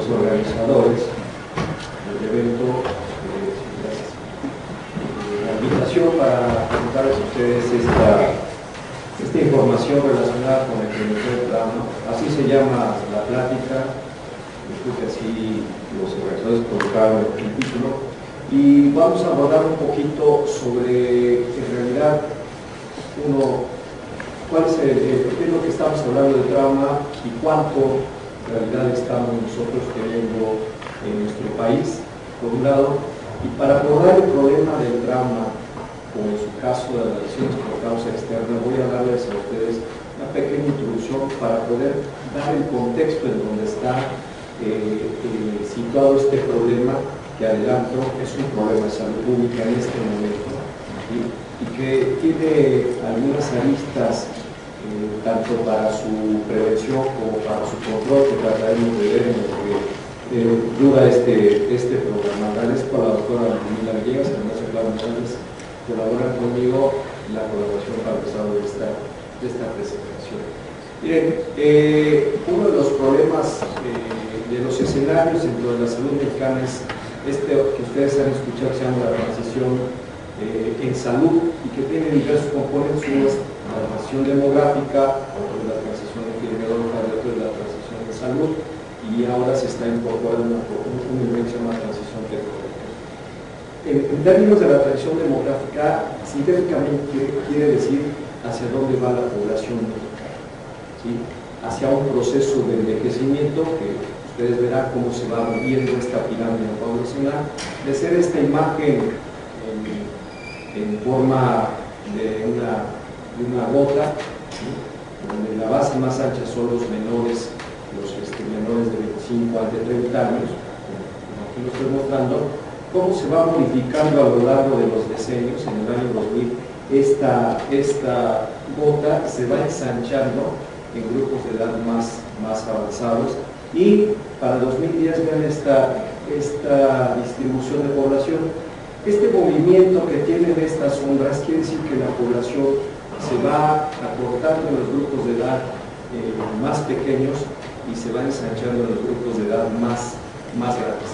los organizadores del evento la invitación para presentarles a ustedes esta información relacionada con el primer trauma. Así se llama la plática, creo que así los organizadores colocaron el título, y vamos a abordar un poquito sobre, en realidad, cuál es qué es lo que estamos hablando de trauma y cuánto en realidad estamos nosotros teniendo en nuestro país, por un lado. Y para abordar el problema del trauma, o en su caso de las lesiones por causa externa, voy a darles a ustedes una pequeña introducción para poder dar el contexto en donde está situado este problema, que adelanto es un problema de salud pública en este momento, ¿sí? Y que tiene algunas aristas, tanto para su prevención como para su control, que trataremos de ver en lo que dura este programa. Agradezco a la doctora Ludmila Villegas, además de Claudio Morales, colaboran conmigo en la colaboración para el desarrollo de esta presentación. Miren, uno de los problemas de los escenarios dentro de la salud mexicana es que ustedes han escuchado, que se llama la transición en salud, y que tiene diversos componentes. Uno es la transición demográfica, otro es la transición epidemiológica, y otro es la transición de salud, y ahora se está incorporando un elemento que se llama transición tecnológica. En términos de la transición demográfica, sintéticamente quiere decir hacia dónde va la población mexicana, ¿sí? Hacia un proceso de envejecimiento que ustedes verán cómo se va moviendo esta pirámide poblacional, de ser esta imagen en forma de una gota, ¿sí? Donde la base más ancha son los menores, menores de 25 a de 30 años, como aquí lo estoy mostrando, cómo se va modificando a lo largo de los decenios. En el año 2000 esta gota se va ensanchando en grupos de edad más avanzados, y para 2010 vean esta distribución de población. Este movimiento que tienen estas sombras quiere decir que la población se va acortando en los grupos de edad más pequeños y se va ensanchando en los grupos de edad más grandes.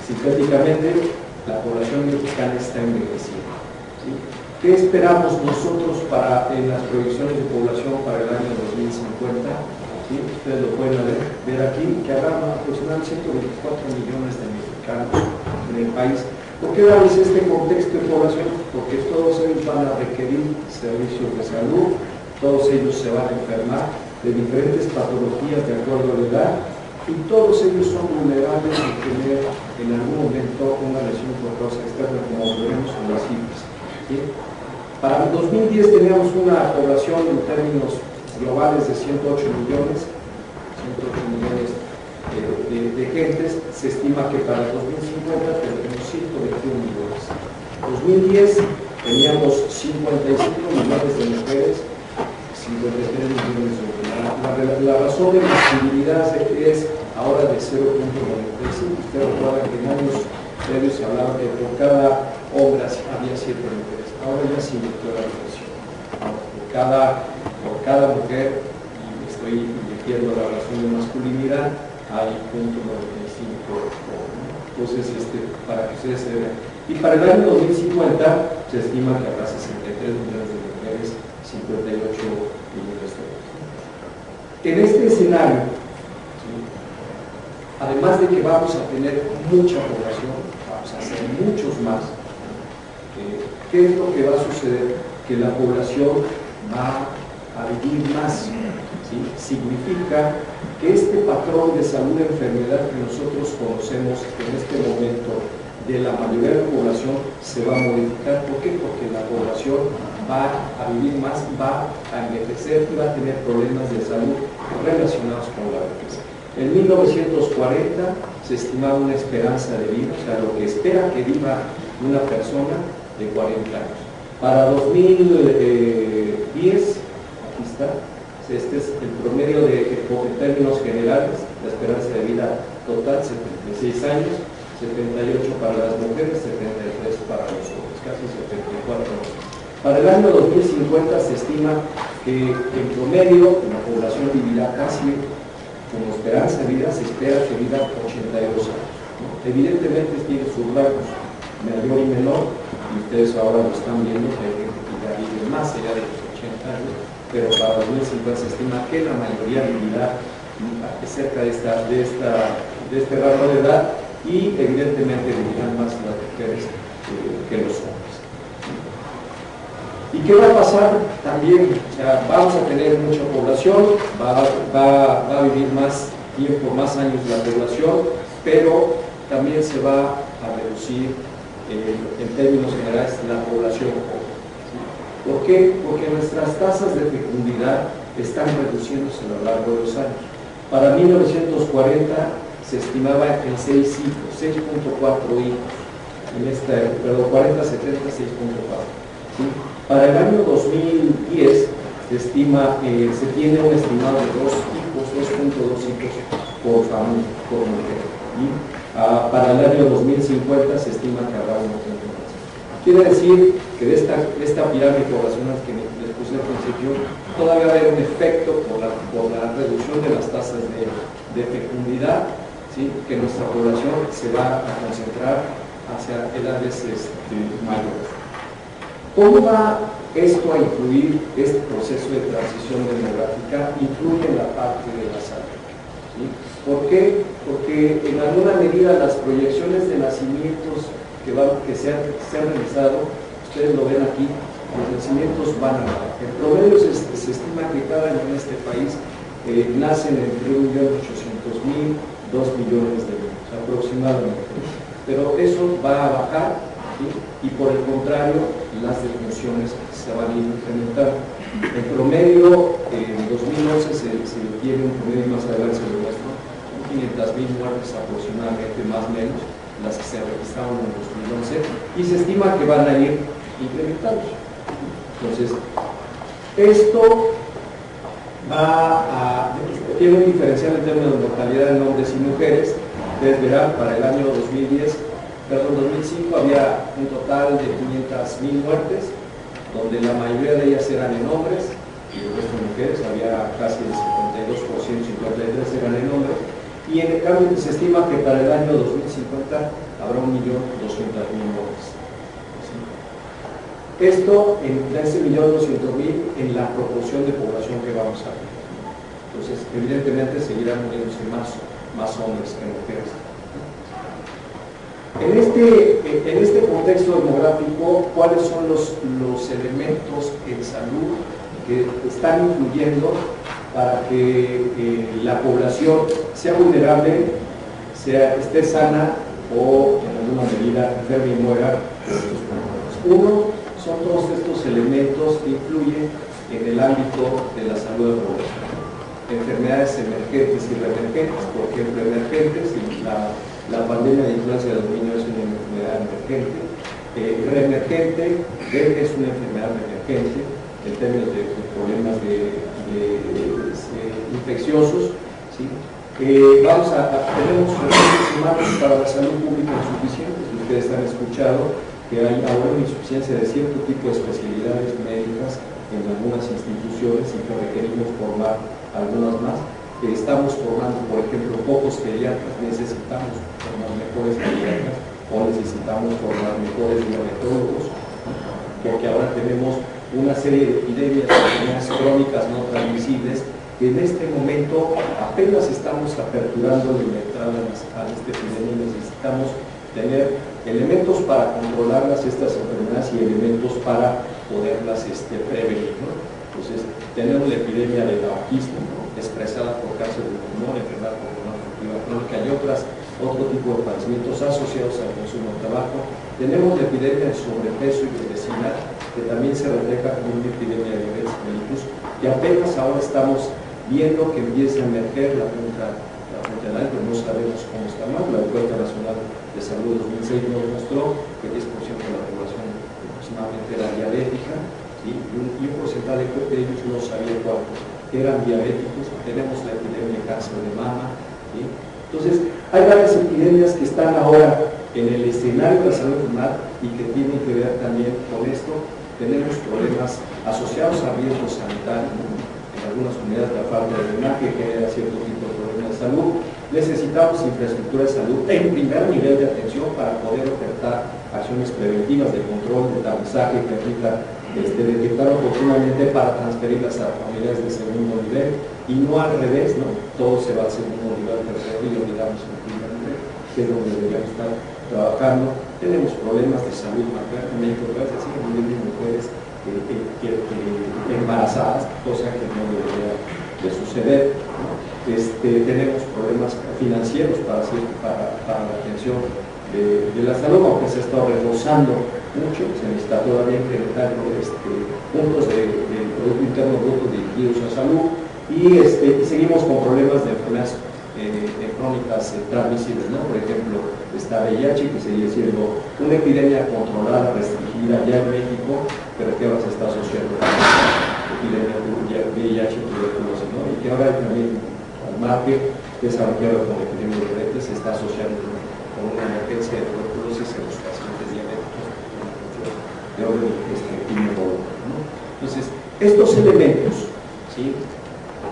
Sintéticamente, la población mexicana está envejeciendo, ¿sí? ¿Qué esperamos nosotros en las proyecciones de población para el año 2050? ¿Sí? Ustedes lo pueden ver aquí, que habrá aproximadamente 124 millones de mexicanos en el país. ¿Por qué darles este contexto de población? Porque todos ellos van a requerir servicios de salud, todos ellos se van a enfermar de diferentes patologías de acuerdo a la edad, y todos ellos son vulnerables a tener en algún momento una lesión por causa externa, como veremos en las cifras, ¿sí? Para el 2010 teníamos una población en términos globales de 108 millones de gentes. Se estima que para el 2050 tendremos 121 millones. En 2010 teníamos 55 millones de mujeres, 53 millones de hombres. La razón de masculinidad es ahora de 0.95. Ustedes recuerdan que en años previos se hablaba que por cada hombre había 7 mujeres. Ahora ya se invirtió la relación. Por cada mujer, y estoy invirtiendo la razón de masculinidad, hay 0.95. Entonces, para que ustedes se vean. Y para el año 2050 se estima que habrá 63 millones de mujeres, 58 millones de hombres. En este escenario, ¿sí?, además de que vamos a tener mucha población, vamos a ser muchos más, ¿qué es lo que va a suceder? Que la población va a vivir más, ¿sí? Significa que este patrón de salud y enfermedad que nosotros conocemos en este momento de la mayoría de la población se va a modificar. ¿Por qué? Porque la población va a vivir más, va a envejecer y va a tener problemas de salud relacionados con la vejez. En 1940 se estimaba una esperanza de vida, o sea, lo que espera que viva una persona de 40 años. Para 2010, aquí está, este es el promedio en términos generales, la esperanza de vida total, 76 años, 78 para las mujeres, 73 para los hombres, casi 74 años. Para el año 2050 se estima que en promedio la población vivirá casi como esperanza de vida, se espera que viva 82 años, ¿no? Evidentemente tiene sus rangos mayor y menor, y ustedes ahora lo están viendo, que hay gente que ya vive más allá de los 80 años, pero para 2050 se estima que la mayoría vivirá cerca de este rango de edad, y evidentemente vivirán más las mujeres que los hombres. ¿Y qué va a pasar? También, o sea, vamos a tener mucha población, va a vivir más tiempo, más años la población, pero también se va a reducir en términos generales la población joven. ¿Por qué? Porque nuestras tasas de fecundidad están reduciéndose a lo largo de los años. Para 1940 se estimaba en 6 hijos, 6.4 hijos. En esta, perdón, 40-70, 6.4. ¿Sí? Para el año 2010 se estima, se tiene un estimado de 2 hijos, 2.2 hijos por familia, por mujer. ¿Sí? Para el año 2050 se estima que habrá un aumento más. Quiere decir que de esta pirámide poblacional que les puse al principio, todavía va a haber un efecto por la reducción de las tasas de fecundidad, ¿sí? Que nuestra población se va a concentrar hacia edades mayores. ¿Cómo va esto a influir, este proceso de transición demográfica? Influye en la parte de la salud, ¿sí? ¿Por qué? Porque en alguna medida las proyecciones de nacimientos que se han realizado, ustedes lo ven aquí, los nacimientos van a bajar. En promedio se estima que cada año en este país nacen entre 1.800.000, 2 millones de niños aproximadamente. Pero eso va a bajar, ¿sí? Y por el contrario, las defunciones se van a ir incrementando. En promedio, en 2011 se tiene un promedio más adelante se lo muestro, 500.000 muertes aproximadamente, más o menos, las que se registraron en 2011, y se estima que van a ir incrementando. Entonces, esto tiene un diferencial en términos de mortalidad en hombres y mujeres. Ustedes verán, para el año 2005 había un total de 500.000 muertes, donde la mayoría de ellas eran en hombres y el resto de mujeres, había casi el 52%, 53% eran en hombres, y en cambio se estima que para el año 2050 habrá 1.200.000 muertes. ¿Sí? Esto en ese 1.200.000 en la proporción de población que vamos a ver. Entonces, evidentemente seguirán muriéndose más hombres que mujeres. En este contexto demográfico, ¿cuáles son los elementos en salud que están influyendo para que la población sea vulnerable, esté sana o en alguna medida enferme y muera? Uno son todos estos elementos que influyen en el ámbito de la salud de la población. Enfermedades emergentes y reemergentes. Por ejemplo, emergentes, la pandemia de influenza de los niños es una enfermedad emergente. Reemergente es una enfermedad emergente en términos de problemas infecciosos, ¿sí? Tenemos recursos humanos para la salud pública insuficientes. Ustedes han escuchado que hay ahora una insuficiencia de cierto tipo de especialidades médicas en algunas instituciones y que requerimos formar algunas más. Estamos formando, por ejemplo, pocos pediatras, necesitamos formar mejores pediatras o necesitamos formar mejores diabetólogos, porque ahora tenemos una serie de epidemias de enfermedades crónicas no transmisibles que en este momento apenas estamos aperturando la entrada a esta epidemia. Necesitamos tener elementos para controlarlas, estas enfermedades, y elementos para poderlas prevenir, ¿no? Entonces, tenemos la epidemia del tabaquismo, ¿no? Expresada por cáncer de pulmón, enfermedad pulmonar obstructiva crónica y otro tipo de padecimientos asociados al consumo de tabaco. Tenemos la epidemia de sobrepeso y obesidad, que también se refleja como una epidemia de diabetes mellitus, que apenas ahora estamos viendo que empieza a emerger la punta del iceberg, no sabemos cómo está más. La encuesta nacional de salud 2006 nos mostró que 10% de la población aproximadamente era diabética, ¿sí? y un porcentaje de ellos no sabía cuántos eran diabéticos. Tenemos la epidemia de cáncer de mama, ¿sí? Entonces, hay varias epidemias que están ahora en el escenario de la salud humana y que tienen que ver también con esto. Tenemos problemas asociados a riesgos sanitarios, ¿no? En algunas comunidades la falta de drenaje genera cierto tipo de problemas salud, necesitamos infraestructura de salud en primer nivel de atención para poder ofertar acciones preventivas de control, de tamizaje que permita detectar oportunamente para transferirlas a familias de segundo nivel y no al revés, ¿no? Todo se va al segundo nivel, tercero y olvidamos el primer nivel, que es donde deberíamos estar trabajando. Tenemos problemas de salud materna, así a nivel de mujeres embarazadas, cosa que no debería de suceder, ¿no? Tenemos problemas financieros para la atención de la salud, aunque se está reforzando mucho, se necesita todavía incrementar puntos de Producto Interno Bruto dirigidos a salud y seguimos con problemas de enfermedades crónicas transmisibles, ¿no? Por ejemplo, está VIH, que sigue siendo una epidemia controlada, restringida ya en México, pero que ahora se está asociando con la epidemia de VIH y tuberculosis, ¿no? Y que ahora también al margen, que saben que ahora con la epidemia de diabetes se está asociando con una emergencia de tuberculosis en los pacientes diabéticos de orden inmunológico, ¿no? Entonces, estos elementos, ¿sí?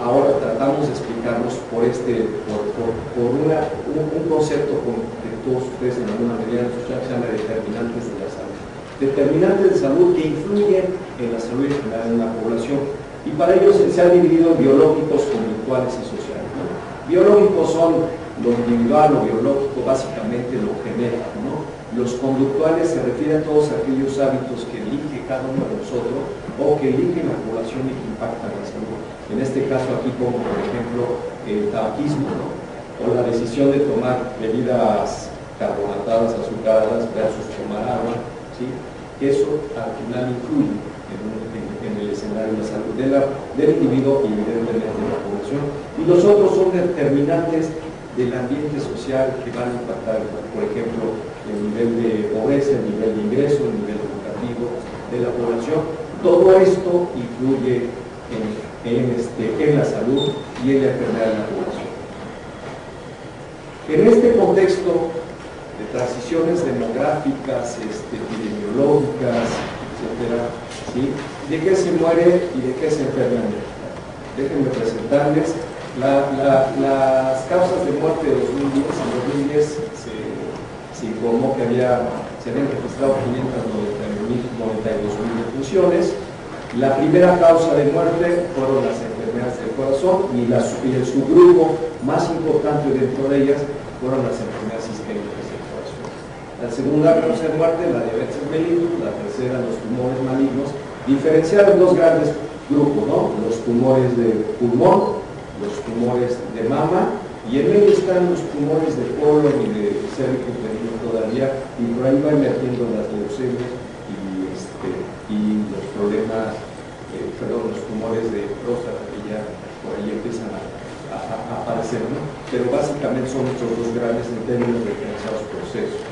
Ahora tratamos de explicarlos por un concepto que todos ustedes en alguna medida se llama determinantes de la salud. Determinantes de salud que influyen en la salud en general en la población. Y para ellos se han dividido en biológicos, conductuales y sociales, ¿no? Biológicos son lo individual, lo biológico, básicamente lo genérico, ¿no? Los conductuales se refieren a todos aquellos hábitos que elige cada uno de nosotros o que eligen la población y que impactan la salud. En este caso aquí como por ejemplo el tabaquismo, ¿no? O la decisión de tomar bebidas carbonatadas, azucaradas versus tomar agua, ¿sí? Eso al final influye en el escenario de la salud del individuo y evidentemente de la población. Y los otros son determinantes del ambiente social que van a impactar, por ejemplo, el nivel de pobreza, el nivel de ingreso, el nivel educativo de la población. Todo esto influye en la salud y en la enfermedad de la población. En este contexto de transiciones demográficas, epidemiológicas, etcétera, ¿sí? ¿De qué se muere y de qué se enferma? Déjenme presentarles las causas de muerte de 2010. En 2010 se informó que se habían registrado 592.000 defunciones. La primera causa de muerte fueron las enfermedades del corazón y el subgrupo más importante dentro de ellas fueron las enfermedades isquémicas del corazón. La segunda causa de muerte, la diabetes mellitus, la tercera, los tumores malignos, diferenciados en dos grandes grupos, ¿no? Los tumores de pulmón, los tumores de mama, y en medio están los tumores de colon y de cérvix uterino todavía, y por ahí va emergiendo las leucemias y los problemas, los tumores de próstata que ya por ahí empiezan a aparecer, ¿no? Pero básicamente son estos dos grandes en términos de diferenciados procesos.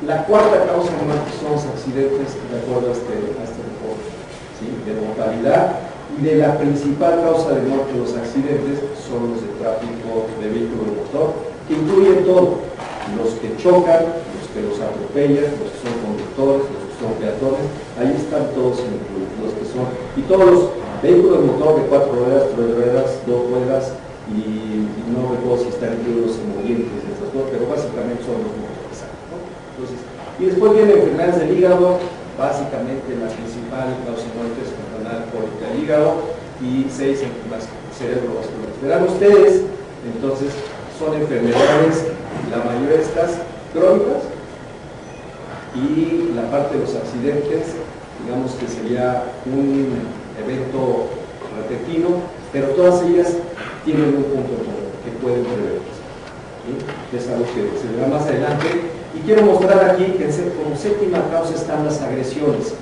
La cuarta causa de muerte son los accidentes, de acuerdo a este reporte, ¿sí? De mortalidad. Y de la principal causa de muerte de los accidentes son los de tráfico de vehículo motor, que incluyen todo, los que chocan, los que los atropellan, los que son conductores, los que son peatones, ahí están todos incluidos, los que son, y todos los vehículos de motor de 4 ruedas, 3 ruedas, 2 ruedas, y no recuerdo si están incluidos en movientes, esas dos, pero básicamente son los motorizados, ¿no? Entonces, y después vienen enfermedades del hígado. Básicamente la principal causa de muerte es enfermedad crónica del hígado y 6 enfermedades cerebrovasculares. Verán ustedes, entonces, son enfermedades, la mayoría de estas crónicas, y la parte de los accidentes, digamos que sería un evento repentino, pero todas ellas tienen un punto común que pueden preverse, ¿sí? Es algo que se verá más adelante. Y quiero mostrar aquí que como séptima causa están las agresiones.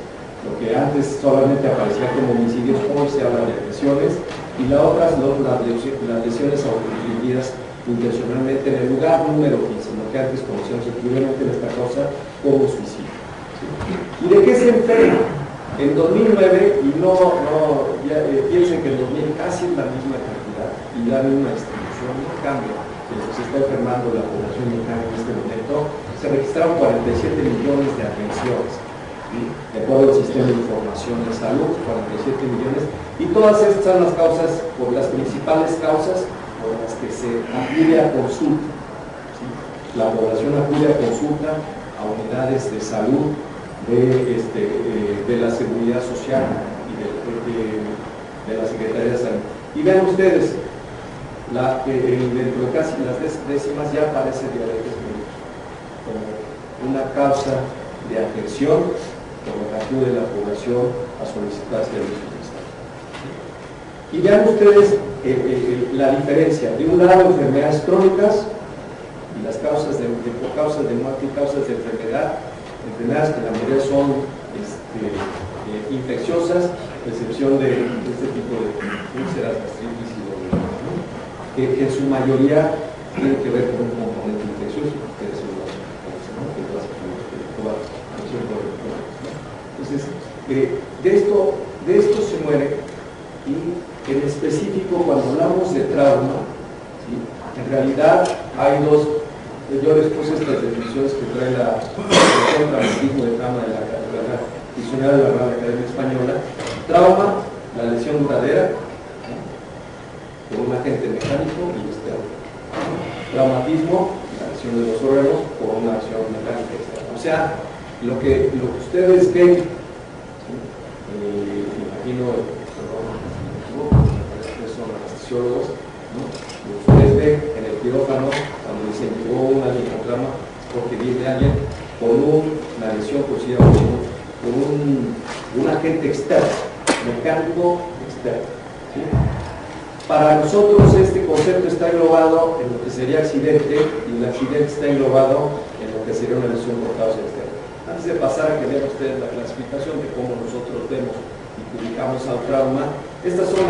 Lo que antes solamente aparecía como homicidios, hoy se habla de agresiones. Y la otra son las lesiones autoinfligidas intencionalmente en el lugar número 15, lo que antes conocíamos incluidamente en esta causa como suicidio, ¿sí? ¿Y de qué se enferma? En 2009, y piensen que en 2000 casi es la misma cantidad y la misma distribución, no cambia. Se está enfermando la población mexicana en este momento. Se registraron 47 millones de atenciones, ¿sí? De acuerdo al sistema de información de salud, 47 millones, y todas estas son las causas, por las principales causas, por las que se acude a consulta. ¿Sí? La población acude a consulta a unidades de salud de la Seguridad Social y de la Secretaría de Salud. Y vean ustedes, dentro de casi las décimas ya aparece diabetes como una causa de atención por la que acude la población a solicitar servicios de salud. Y vean ustedes la diferencia. De un lado, enfermedades crónicas y las causas de muerte y causas de enfermedades que la mayoría son infecciosas, a excepción de este tipo de úlceras, gastritis y dolor, ¿no? que en su mayoría tienen que ver con un componente infeccioso, que es el Entonces, de esto se muere. Y en específico, cuando hablamos de trauma, ¿sí? En realidad hay dos. Yo les puse estas definiciones que trae la Traumatismo de Trauma de la Diccionario de la Real Academia Española. Trauma, la lesión duradera, ¿no? Por un agente mecánico y externo. Traumatismo, la lesión de los órganos por una acción mecánica externa. O sea, lo que ustedes ven, ¿sí? Imagino, son anestesiólogos, ¿no? Ustedes ven en el quirófano cuando dicen que hubo una linfotrama porque viene alguien con una lesión producida por un agente externo, mecánico externo, ¿sí? Para nosotros este concepto está englobado en lo que sería accidente y el accidente está englobado en lo que sería una lesión por causa externa. Antes de pasar a que vean ustedes la clasificación de cómo nosotros vemos y publicamos al trauma, estas son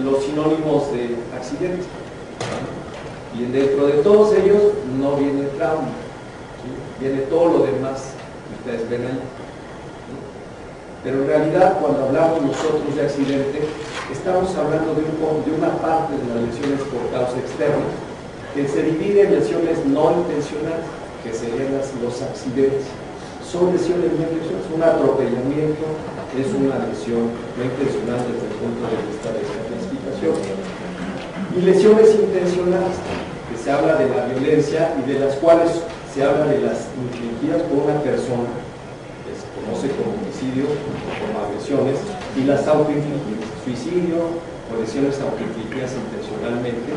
los sinónimos de accidente. Y dentro de todos ellos no viene trauma, ¿sí? Viene todo lo demás que ustedes ven ahí. ¿Sí? Pero en realidad, cuando hablamos nosotros de accidente, estamos hablando de una parte de las lesiones por causa externa, que se divide en lesiones no intencionales, que serían los accidentes. Son lesiones no intencionales, un atropellamiento es una lesión no intencional desde el punto de vista de esta clasificación. Y lesiones intencionales, que se habla de la violencia y de las cuales se habla de las infligidas por una persona, que se conoce como homicidio o como agresiones, y las autoinfligidas, suicidio o lesiones autoinfligidas intencionalmente.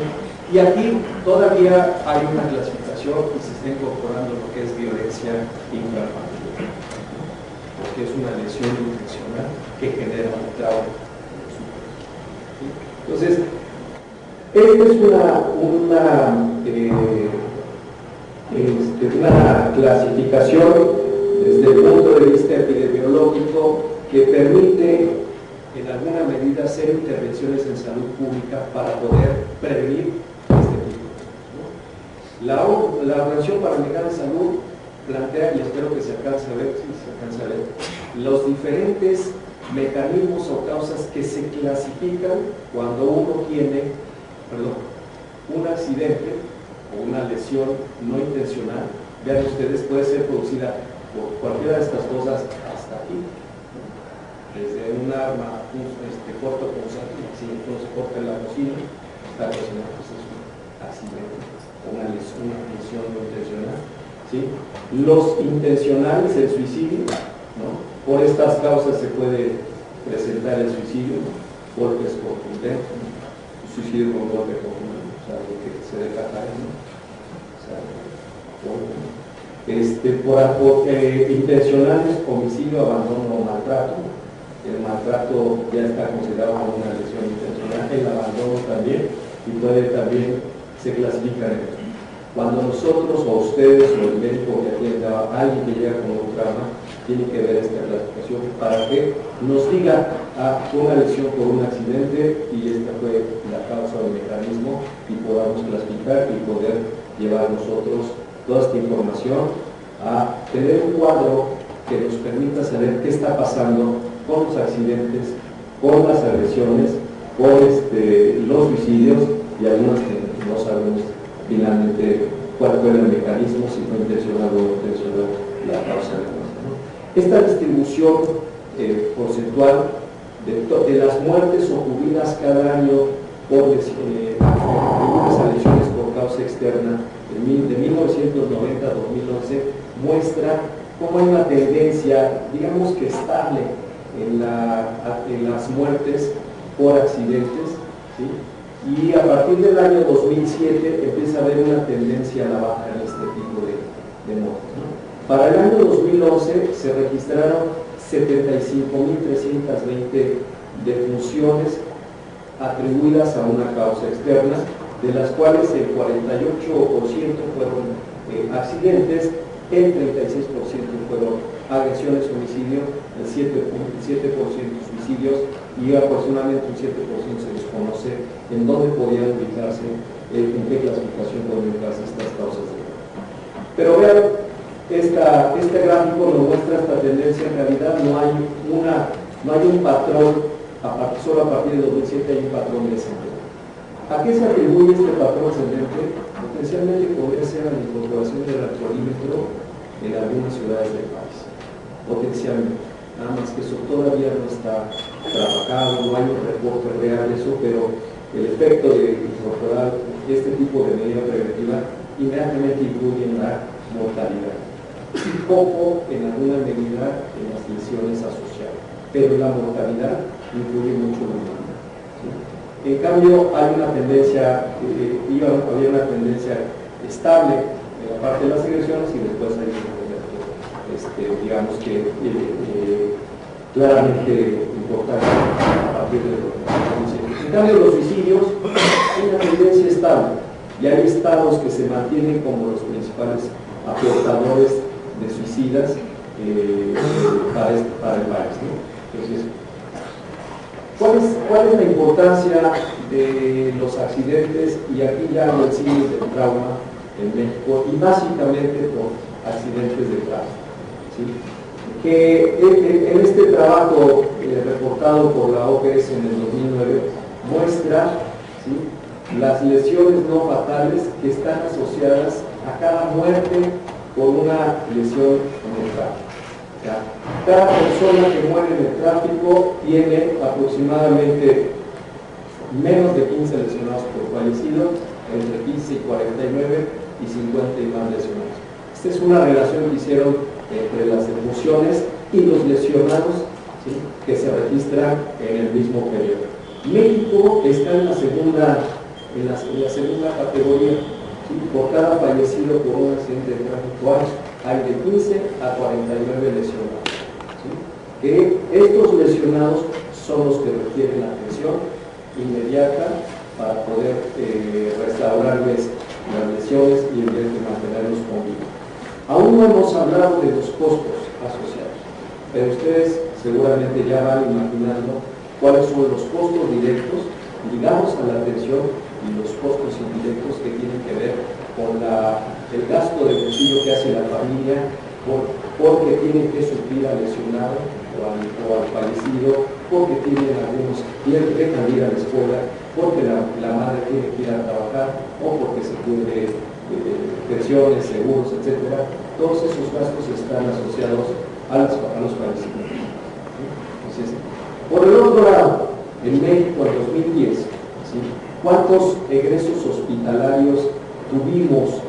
Y aquí todavía hay una clasificación y se está incorporando lo que es violencia intrafamiliar, porque es una lesión intencional que genera un trauma. ¿Sí? Entonces, esta es una clasificación desde el punto de vista epidemiológico que permite en alguna medida hacer intervenciones en salud pública para poder prevenir este tipo de cosas, ¿no? La Organización Panamericana de Salud plantea, y espero que se alcance a ver, si se alcanza a ver, los diferentes mecanismos o causas que se clasifican cuando uno tiene un accidente o una lesión no intencional. Vean ustedes, puede ser producida por cualquiera de estas cosas hasta aquí, ¿no? Desde un arma, corto punzante, si entonces corta la cocina, está cocinando, pues es un accidente, una lesión no intencional, ¿sí? Los intencionales, el suicidio, ¿no? Por estas causas se puede presentar el suicidio, golpes contundentes, ¿no? Suicidio con golpe contundente, o sea, lo que se deja caer, ¿no? O sea, intencionales, homicidio, abandono o maltrato. El maltrato ya está considerado como una lesión intencional, el abandono también, y puede también se clasifica en esto. Cuando nosotros o ustedes o el médico que atienda a alguien que llega con un trauma, tiene que ver esta clasificación para que nos diga una lesión por un accidente y esta fue la causa o el mecanismo y podamos clasificar y poder llevar nosotros toda esta información a tener un cuadro que nos permita saber qué está pasando con los accidentes, con las agresiones, con los suicidios y algunas que no sabemos finalmente cuál fue el mecanismo, si fue intencional o no intencional la causa de la muerte, ¿no? Esta distribución porcentual de las muertes ocurridas cada año por lesiones externa de 1990 a 2011 muestra cómo hay una tendencia, digamos que estable, en las muertes por accidentes, ¿sí? Y a partir del año 2007 empieza a haber una tendencia a la baja en este tipo de muertes, ¿no? Para el año 2011 se registraron 75.320 defunciones atribuidas a una causa externa, de las cuales el 48% fueron accidentes, el 36% fueron agresiones, homicidio, el 7% suicidios y aproximadamente un 7% se desconoce en dónde podían ubicarse, en qué clasificación podían ubicarse estas causas de muerte. Pero vean, este gráfico nos muestra esta tendencia. En realidad no hay un patrón, solo a partir de 2007 hay un patrón descendente. ¿A qué se atribuye este patrón ascendente? Potencialmente podría ser a la incorporación del alcoholímetro en algunas ciudades del país. Potencialmente. Nada más que eso todavía no está trabajado, no hay un reporte real de eso, pero el efecto de incorporar este tipo de medida preventiva inmediatamente influye en la mortalidad. Y poco, en alguna medida, en las lesiones asociadas. Pero la mortalidad influye mucho en la vida. En cambio, hay una tendencia, había una tendencia estable en la parte de las agresiones y después hay un movimiento, digamos que claramente importante a partir de los 2007. En cambio, los suicidios hay una tendencia estable y hay estados que se mantienen como los principales aportadores de suicidas para el país, ¿no? Entonces, ¿cuál es la importancia de los accidentes? Y aquí ya lo sigue del trauma en México, y básicamente por accidentes de tráfico, ¿sí? Que en este trabajo reportado por la OPS en el 2009 muestra, ¿sí?, las lesiones no fatales que están asociadas a cada muerte por una lesión en el tráfico. ¿Ya? Cada persona que muere en el tráfico tiene aproximadamente menos de 15 lesionados por fallecido, entre 15 y 49 y 50 y más lesionados. Esta es una relación que hicieron entre las defunciones y los lesionados, ¿sí?, que se registran en el mismo periodo. México está en la segunda categoría, ¿sí? Por cada fallecido por un accidente de tráfico hay de 15 a 49 lesionados, ¿sí? Que estos lesionados son los que requieren atención inmediata para poder restaurarles las lesiones y mantenerlos con vida. Aún no hemos hablado de los costos asociados, pero ustedes seguramente ya van imaginando cuáles son los costos directos ligados a la atención y los costos indirectos que tienen que ver con el gasto de bolsillo que hace la familia porque tienen que suplir al lesionado o al fallecido, porque tienen algunos que dejan de ir a la escuela, porque la madre tiene que ir a trabajar o porque se cubre pensiones, seguros, etc. Todos esos gastos están asociados a los fallecidos. Entonces, por el otro lado, en México en 2010, ¿sí?, ¿cuántos egresos hospitalarios tuvimos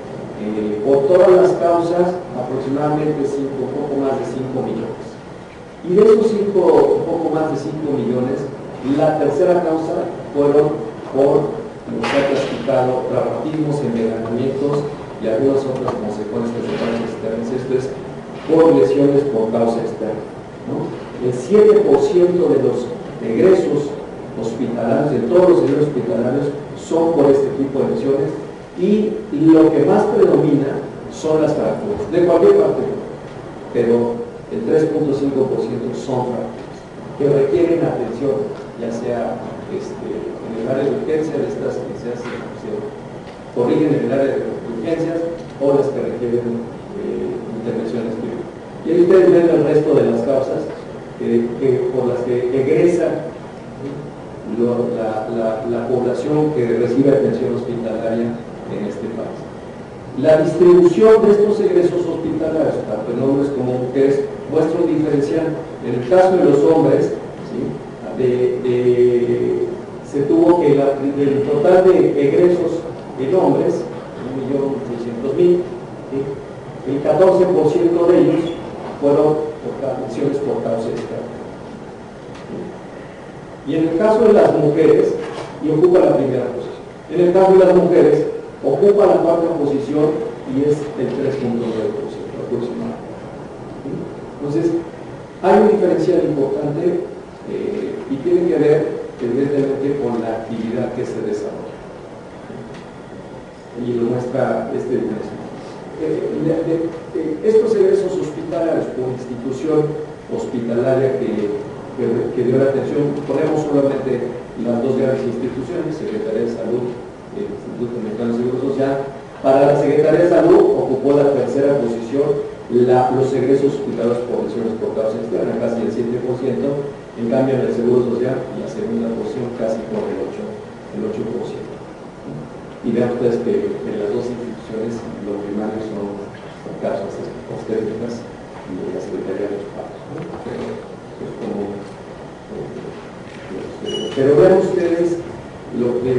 por todas las causas? Aproximadamente un poco más de 5 millones. Y de esos un poco más de 5 millones, la tercera causa fueron por lo que se ha clasificado traumatismos, envenenamientos y algunas otras consecuencias de causas externas. Esto es por lesiones por causa externa, ¿no? El 7% de los egresos hospitalarios, de todos los egresos hospitalarios, son por este tipo de lesiones, y lo que más predomina son las fracturas, de cualquier parte, pero el 3.5% son fracturas que requieren atención, ya sea en el área de urgencia de estas que se corrigen en el área de urgencias o las que requieren intervenciones quirúrgicas. Y ahí ustedes ven el resto de las causas por las que egresa la población que recibe atención hospitalaria en este país. La distribución de estos egresos hospitalarios, tanto en hombres como mujeres, muestra un diferencial. En el caso de los hombres, ¿sí?, se tuvo que del total de egresos en hombres, ¿sí?, 1.600.000, ¿sí? El 14% de ellos fueron lesiones por causa externa. Y en el caso de las mujeres, y ocupa la primera posición. En el caso de las mujeres, ocupa la cuarta posición y es el 3.9% aproximadamente. Entonces, hay un diferencial importante y tiene que ver, evidentemente, con la actividad que se desarrolla. Y lo muestra este diferencial. Estos egresos hospitalarios por institución hospitalaria que dio la atención, ponemos solamente las dos grandes instituciones, Secretaría de Salud y el Instituto Mexicano de Seguro Social. Para la Secretaría de Salud ocupó la tercera posición los egresos hospitalarios por lesiones por causa externa, casi el 7%, en cambio en el Seguro Social la segunda posición casi por el 8%. Y vean ustedes que en las dos instituciones lo primario son causas obstétricas y la Secretaría de los Pagos, ¿no? Pero vean ustedes lo que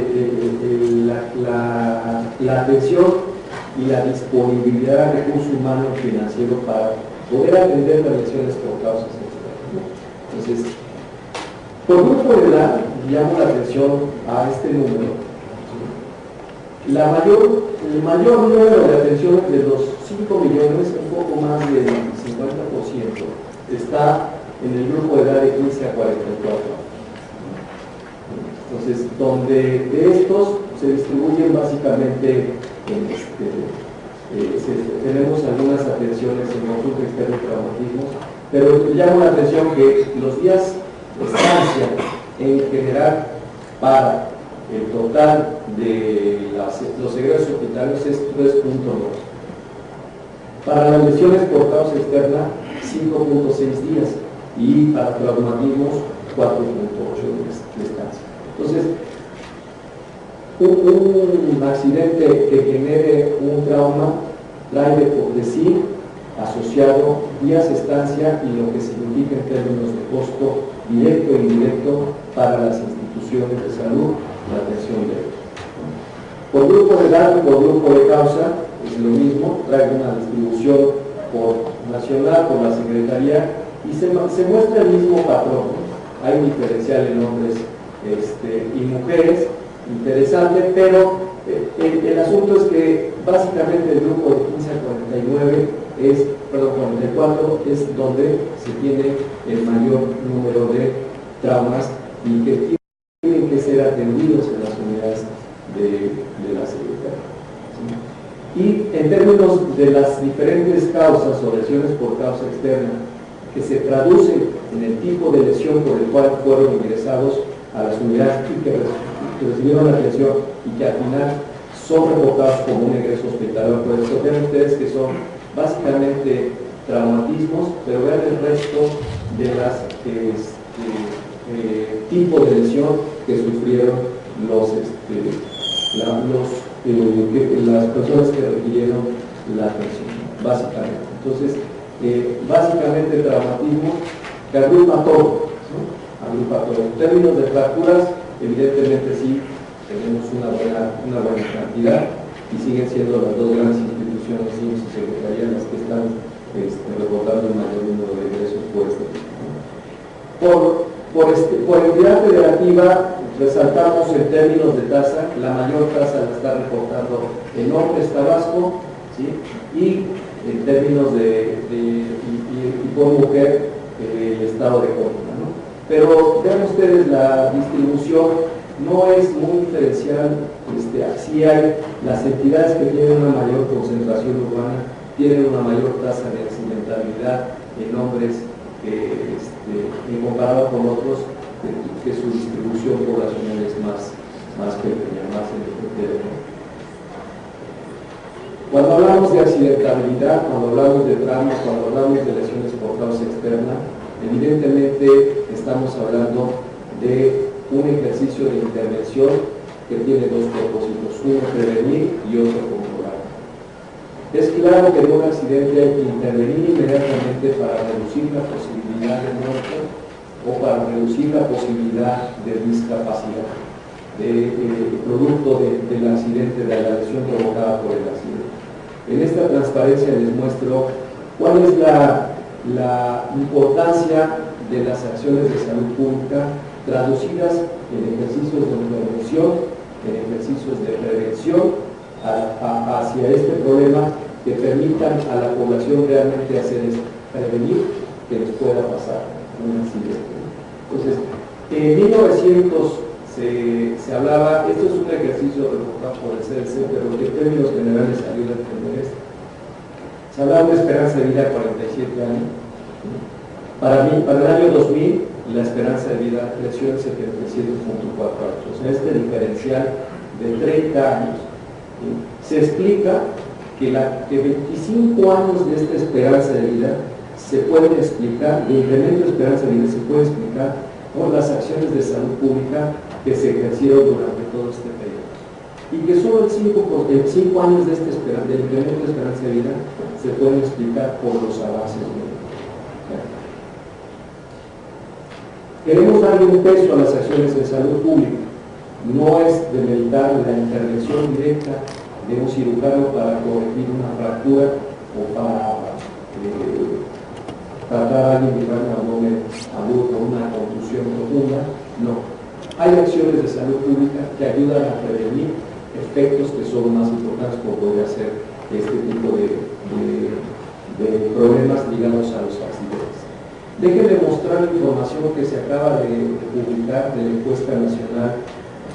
la atención y la disponibilidad de recurso humano y financiero para poder atender las lesiones por causas externas, ¿no? Entonces, por grupo de edad, llamo la atención a este número. El mayor número de atenciones de los 5 millones, un poco más del 50%, está en el grupo de edad de 15 a 44. Entonces, donde de estos se distribuyen básicamente, tenemos algunas atenciones en consulta externa y traumatismos, pero llamo la atención que los días de estancia en general para el total de los egresos hospitalarios es 3.2. Para las lesiones por causa externa, 5.6 días y para traumatismos, 4.8 de estancia. Entonces, un accidente que genere un trauma trae de sí asociado días de estancia y lo que significa en términos de costo directo e indirecto para las instituciones de salud, la atención directa. Por grupo de edad y por grupo de causa es lo mismo, trae una distribución por nacional, por la Secretaría, y se muestra el mismo patrón. Hay un diferencial en hombres y mujeres, interesante, pero el asunto es que básicamente el grupo de 15 a 44 es donde se tiene el mayor número de traumas y que tienen que ser atendidos en las unidades de la Secretaría. ¿Sí? Y en términos de las diferentes causas o lesiones por causa externa que se traducen en el tipo de lesión por el cual fueron ingresados a las unidades y que recibieron la atención y que al final son reportados como un egreso hospitalario, pues vean ustedes que son básicamente traumatismos, pero vean el resto de las tipos de lesión que sufrieron las personas que requirieron la atención, básicamente. Entonces, básicamente traumatismo que agrupa todo, ¿no? Agrupa todo. En términos de fracturas, evidentemente sí tenemos una buena cantidad y siguen siendo las dos grandes instituciones, IMSS y Secretaría, las que están reportando el mayor número de ingresos por este tipo. Por entidad federativa, resaltamos en términos de tasa, la mayor tasa la está reportando en hombres Tabasco, ¿sí? Y en términos y por mujer, el estado de Córdoba, ¿no? Pero vean ustedes, la distribución no es muy diferencial. Así hay las entidades que tienen una mayor concentración urbana, tienen una mayor tasa de accidentabilidad en hombres en comparado con otros, que su distribución poblacional es más pequeña, más heterogénea. Cuando hablamos de accidentabilidad, cuando hablamos de traumas, cuando hablamos de lesiones por causa externa, evidentemente estamos hablando de un ejercicio de intervención que tiene dos propósitos: uno, prevenir, y otro, controlar. Es claro que en un accidente hay que intervenir inmediatamente para reducir la posibilidad de muerte o para reducir la posibilidad de discapacidad. producto del accidente, de la lesión provocada por el accidente. En esta transparencia les muestro cuál es la importancia de las acciones de salud pública traducidas en ejercicios de prevención, en ejercicios de prevención hacia este problema que permitan a la población realmente hacer esto, prevenir que les pueda pasar un accidente. Entonces, en 1900 se hablaba, esto es un ejercicio reportado por el CDC, pero que en términos generales ayuda a entender esto. Se hablaba de una esperanza de vida de 47 años. Para el año 2000, la esperanza de vida creció en 77.4 años. O sea, este diferencial de 30 años. Se explica que 25 años de esta esperanza de vida se pueden explicar, el incremento de esperanza de vida se puede explicar por las acciones de salud pública que se ejercieron durante todo este periodo. Y que solo el 5 años de del incremento de esperanza de vida se pueden explicar por los avances médicos. Queremos darle un peso a las acciones de salud pública. No es demeritar la intervención directa de un cirujano para corregir una fractura o para tratar a alguien que va en abdomen agudo con una contusión profunda. No. Hay acciones de salud pública que ayudan a prevenir efectos que son más importantes, como podría ser este tipo de problemas ligados a los accidentes. Déjenme mostrar la información que se acaba de publicar de la Encuesta Nacional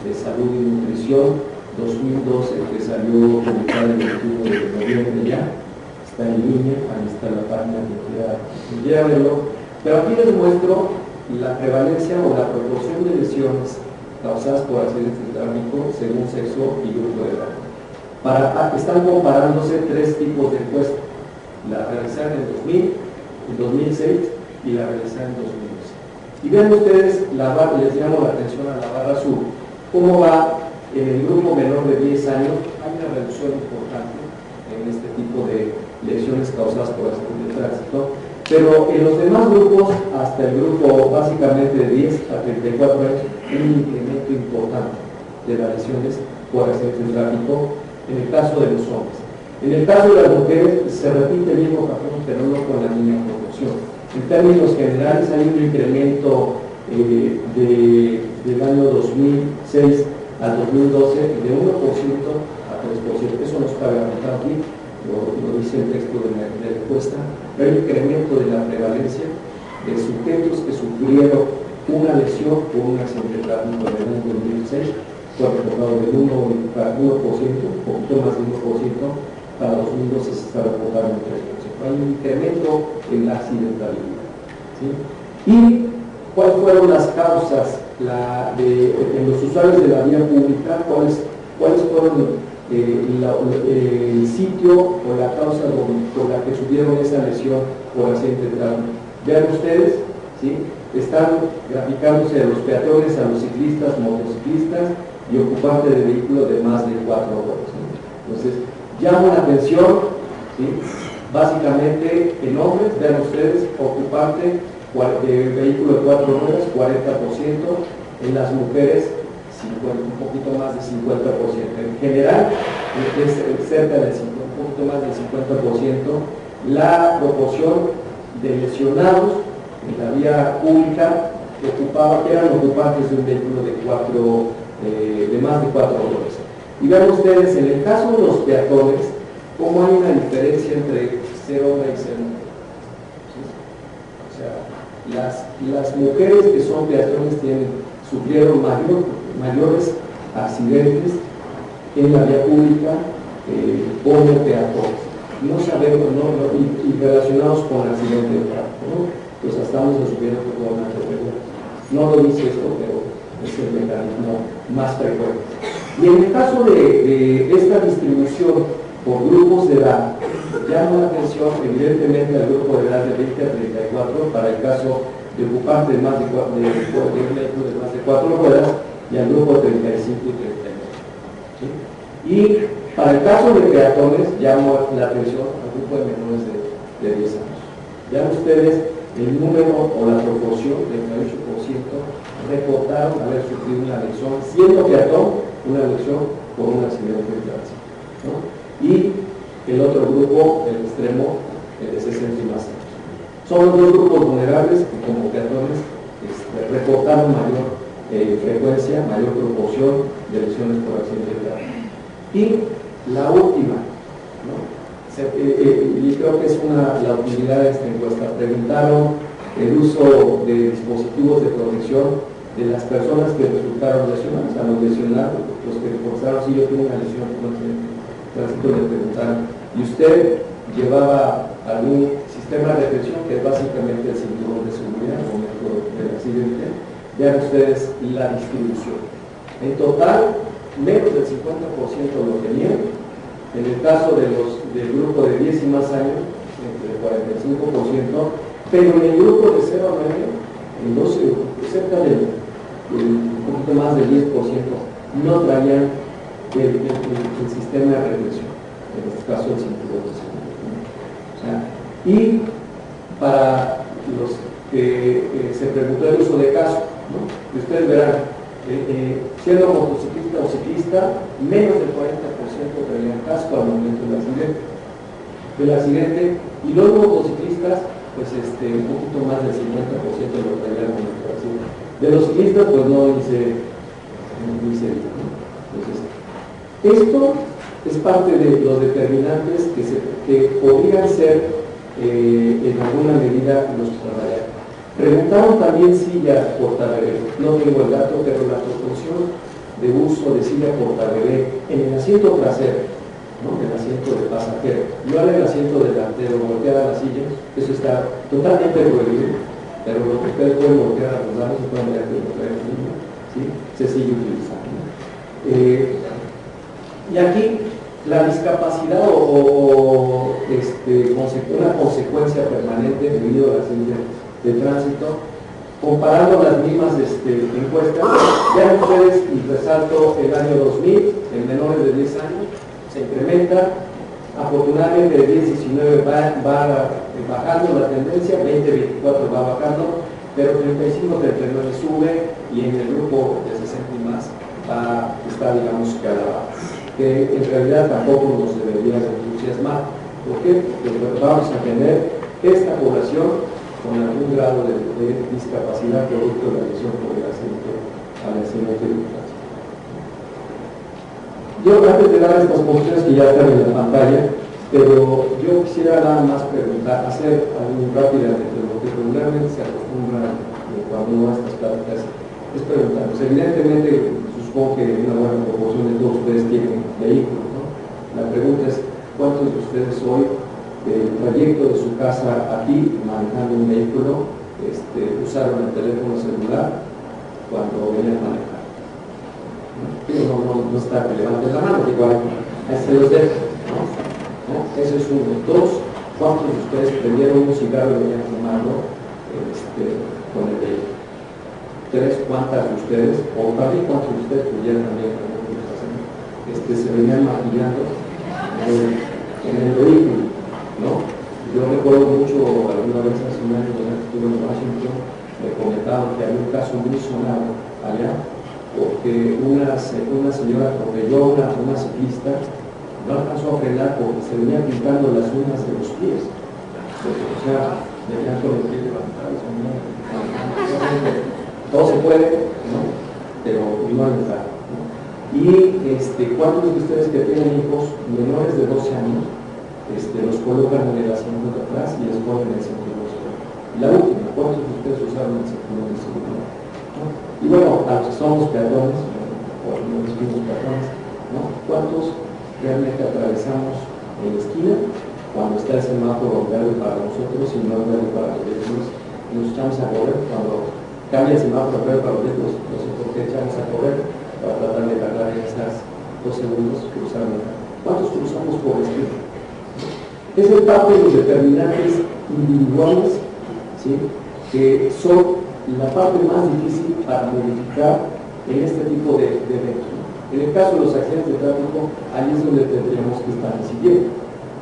de Salud y Nutrición 2012, que salió publicada el 21 de noviembre ya. Está en línea, ahí está la página que quiera verlo. Pero aquí les muestro la prevalencia o la proporción de lesiones causadas por accidentes de tráfico según sexo y grupo de edad. Están comparándose tres tipos de encuestas: la realizada en 2000, en 2006 y la realizada en 2011. Y vean ustedes, les llamo la atención a la barra azul, cómo va en el grupo menor de 10 años. Hay una reducción importante en este tipo de lesiones causadas por accidentes de tránsito, pero en los demás grupos, hasta el grupo básicamente de 10 a 34 años, hay un incremento importante de las lesiones por accidentes de tráfico en el caso de los hombres. En el caso de las mujeres se repite el mismo patrón, pero no con la misma proporción. En términos generales hay un incremento del año 2006 al 2012 de 1% a 3%. Eso no está garantizado aquí, lo dice el texto de la encuesta, pero hay un incremento de la prevalencia de sujetos que sufrieron una lesión por un accidente de tráfico en el año 2006, fue reportado del 1%, un poquito más de 1%, para 2012 se está reportando el 3%. Hay un incremento en la accidentalidad. ¿Sí? Y ¿cuáles fueron las causas en los usuarios de la vía pública? ¿Cuáles fueron el sitio o la causa por la que sufrieron esa lesión por accidente de tráfico? Vean ustedes, ¿sí? Están graficándose a los peatones, a los ciclistas, motociclistas y ocupantes de vehículos de más de 4 horas. ¿Sí? Entonces, llamo la atención, ¿sí? Básicamente en hombres, vean ustedes, ocupante de vehículo de 4 ruedas, 40%, en las mujeres 50, un poquito más de 50%. En general, es cerca del 50, un poquito más del 50%, la proporción de lesionados en la vía pública que eran ocupantes de un vehículo de más de 4 horas. Y vean ustedes, en el caso de los peatones, cómo hay una diferencia entre ser hombre y ser mujer. ¿Sí? O sea, las mujeres que son peatones sufrieron mayores accidentes en la vía pública como peatones. No sabemos, y relacionados con accidentes de tráfico, ¿no? Pues estamos asumiendo que con una teoría. No lo dice esto, pero es el mecanismo más frecuente. Y en el caso de esta distribución por grupos de edad, llama la atención evidentemente al grupo de edad de 20 a 34 para el caso de ocupantes de más de 4 ruedas y al grupo de 35 y 39. ¿Sí? Y para el caso de peatones, llamo la atención al grupo de menores de 10 años. Ya ustedes, el número o la proporción, 38%, reportaron haber sufrido una lesión, siendo peatón, una lesión por un accidente de tránsito, ¿no? Y el otro grupo, el extremo, de 60 y más años. Son los dos grupos vulnerables que como peatones reportaron mayor frecuencia, mayor proporción de lesiones por accidente de tránsito. Y la última, ¿no? Y creo que es la utilidad de esta encuesta. Preguntaron el uso de dispositivos de protección de las personas que resultaron lesionadas, a los lesionados, los que reportaron si yo tengo una lesión por accidente de tránsito, le preguntaron, ¿y usted llevaba algún sistema de protección, que es básicamente el cinturón de seguridad al momento del accidente? Vean ustedes la distribución. En total, menos del 50% lo tenían. En el caso del grupo de 10 y más años, entre el 45%, pero en el grupo de 0 a 9, cerca del un poquito más del 10%, no traían el sistema de reflexión, en este caso el cinturón de seguridad. Y para los que se preguntó el uso de casco, ¿no? Ustedes verán, siendo motociclista o ciclista, menos del 40% traían casco al momento del accidente, y los motociclistas, pues un poquito más del 50% lo traían al momento del accidente. De los ciclistas, pues no dice, ¿no? Entonces, esto es parte de los determinantes que podrían ser en alguna medida los que trabajan. Preguntaron también silla portabebé. No tengo el dato, pero la proporción de uso de silla portabebé en el asiento trasero, ¿no? El asiento de pasajero, no en el asiento delantero, voltear a la silla, eso está totalmente prohibido, pero lo que ustedes pueden voltear a los lados y pueden ver que lo traen el niño, ¿sí? Se sigue utilizando. Y aquí la discapacidad o una consecuencia permanente debido al accidente de tránsito, comparando las mismas encuestas, ya ustedes, y resalto el año 2000, en menores de 10 años, se incrementa, afortunadamente de 10-19 va bajando la tendencia, 20-24 va bajando, pero 35-39 sube, y en el grupo de 60 y más está, digamos, que a la baja, que en realidad tampoco nos debería de entusiasmar. ¿Por qué? Porque vamos a tener esta población con algún grado de discapacidad producto de la lesión por el accidente de tránsito. Yo, antes de dar estas posiciones que ya están en la pantalla, pero yo quisiera nada más preguntar, hacer algo rápidamente, lo que regularmente se acostumbra cuando a estas pláticas es preguntar. Pues evidentemente, supongo que una buena proporción de todos ustedes tienen vehículos, ¿no? La pregunta es, ¿cuántos de ustedes hoy, del trayecto de su casa aquí, manejando un vehículo, usaron el teléfono celular cuando venían a manejar? No está que levanten la mano, igual se los dejo, ¿no? Eso es uno. Dos, ¿cuántos de ustedes prendieron un cigarro y venían fumando con el vehículo? Tres, ¿cuántas de ustedes, o también cuántos de ustedes pudieran también se venían maquillando en el vehículo, ¿no? Yo recuerdo mucho, alguna vez hace un año cuando estuve en Washington, me comentaban que había un caso muy sonado allá, porque una señora atropelló a una ciclista, no alcanzó a frenar porque se venía pintando las uñas de los pies, o sea, venía con los pies levantados, todo se puede, ¿no? Pero no es verdad, ¿no? Y ¿cuántos de ustedes que tienen hijos menores de 12 años los colocan en el asiento de atrás y les ponen el cinturón de seguridad? La última, ¿cuántos de ustedes usaron el cinturón de seguridad? ¿No? Y bueno, a los que somos peatones, o no decimos peatones, ¿no? ¿Cuántos realmente atravesamos en la esquina cuando está el semáforo verde para nosotros y no verde para los vehículos? Nos echamos a correr cuando cambia el semáforo verde para los vehículos, no sé por qué echamos a correr para tratar de cargar en estas 2 segundos que usaron. ¿Cuántos cruzamos por esquina? Es el parte de los determinantes individuales, ¿sí?, que son la parte más difícil para modificar en este tipo de eventos, ¿no? En el caso de los accidentes de tráfico, ahí es donde tendríamos que estar decidiendo,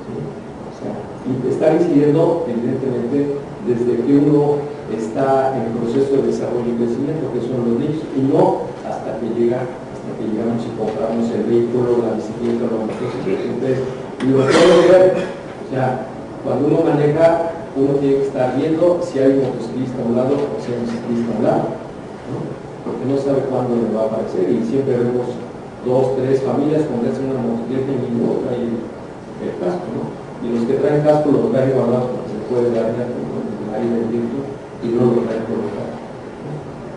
¿sí? O sea, y Y están incidiendo, evidentemente, desde que uno está en el proceso de desarrollo y crecimiento, que son los niños, y no hasta que llegamos y compramos el vehículo, la bicicleta, la motocicleta. Entonces, y lo puedo ver, o sea, cuando uno maneja, uno tiene que estar viendo si hay un motociclista a un lado o si hay un ciclista a un lado, ¿no? Porque no sabe cuándo le va a aparecer, y siempre vemos 2, 3 familias ponerse una motocicleta y uno trae el casco, ¿no? Y los que traen casco los traen guardados porque se puede dañar con el aire del viento y no lo traen colocado.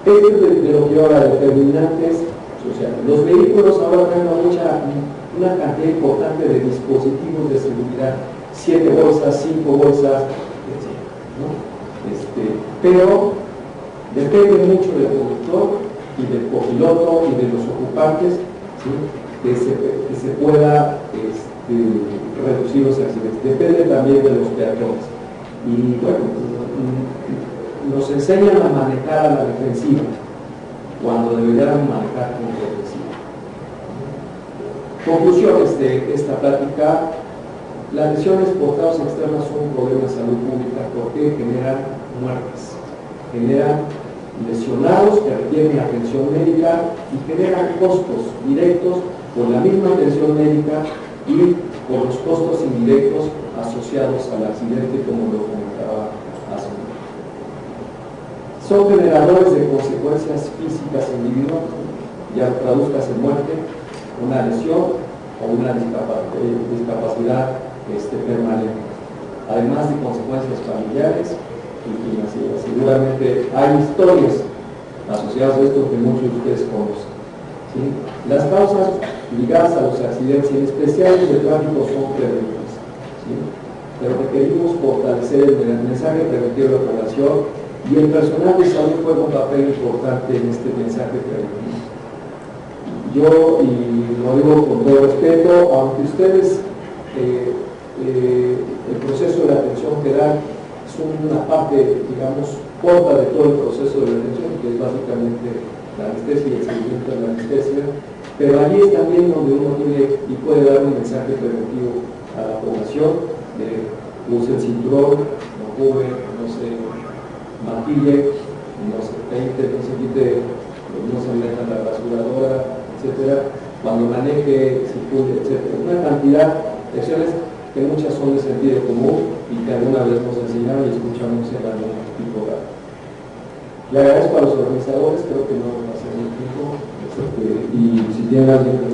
Este es de lo que ahora determinantes sociales. Los vehículos ahora traen una cantidad importante de dispositivos de seguridad, 7 bolsas, 5 bolsas, etc., ¿no? Pero depende mucho del conductor y del copiloto y de los ocupantes, ¿sí?, que se pueda reducir los accidentes. Depende también de los peatones. Y bueno, nos enseñan a manejar a la defensiva cuando deberían manejar con ofensiva. Conclusiones de esta plática: las lesiones por causas externas son un problema de salud pública porque generan muertes, generan lesionados que requieren atención médica y generan costos directos por la misma atención médica y por los costos indirectos asociados al accidente, como lo comentaba hace un momento. Son generadores de consecuencias físicas individuales, ya traduzcas en muerte, una lesión o una discapacidad permanente, además de consecuencias familiares y financieras. Seguramente hay historias asociadas a esto que muchos de ustedes conocen, ¿sí? Las causas ligadas a los accidentes, en especial de tráfico, son preventivas, ¿sí? Pero requerimos fortalecer el mensaje preventivo de la población, y el personal de salud juega un papel importante en este mensaje preventivo. Yo, y lo digo con todo respeto, aunque ustedes el proceso de la atención que dan es una parte, digamos, corta de todo el proceso de la atención, que es básicamente la anestesia y el seguimiento de la anestesia, pero allí es también donde uno tiene y puede dar un mensaje preventivo a la población de use el cinturón, no cubre, no se maquille, no se peinte, no se quite, no se meta la rasuradora, etcétera, cuando maneje, circule, etcétera. Una cantidad de acciones que muchas son de sentido común y que alguna vez nos enseñaron y escuchamos en algún tipo de... Le agradezco a los organizadores, creo que no va a ser muy tiempo, y si tienen alguien que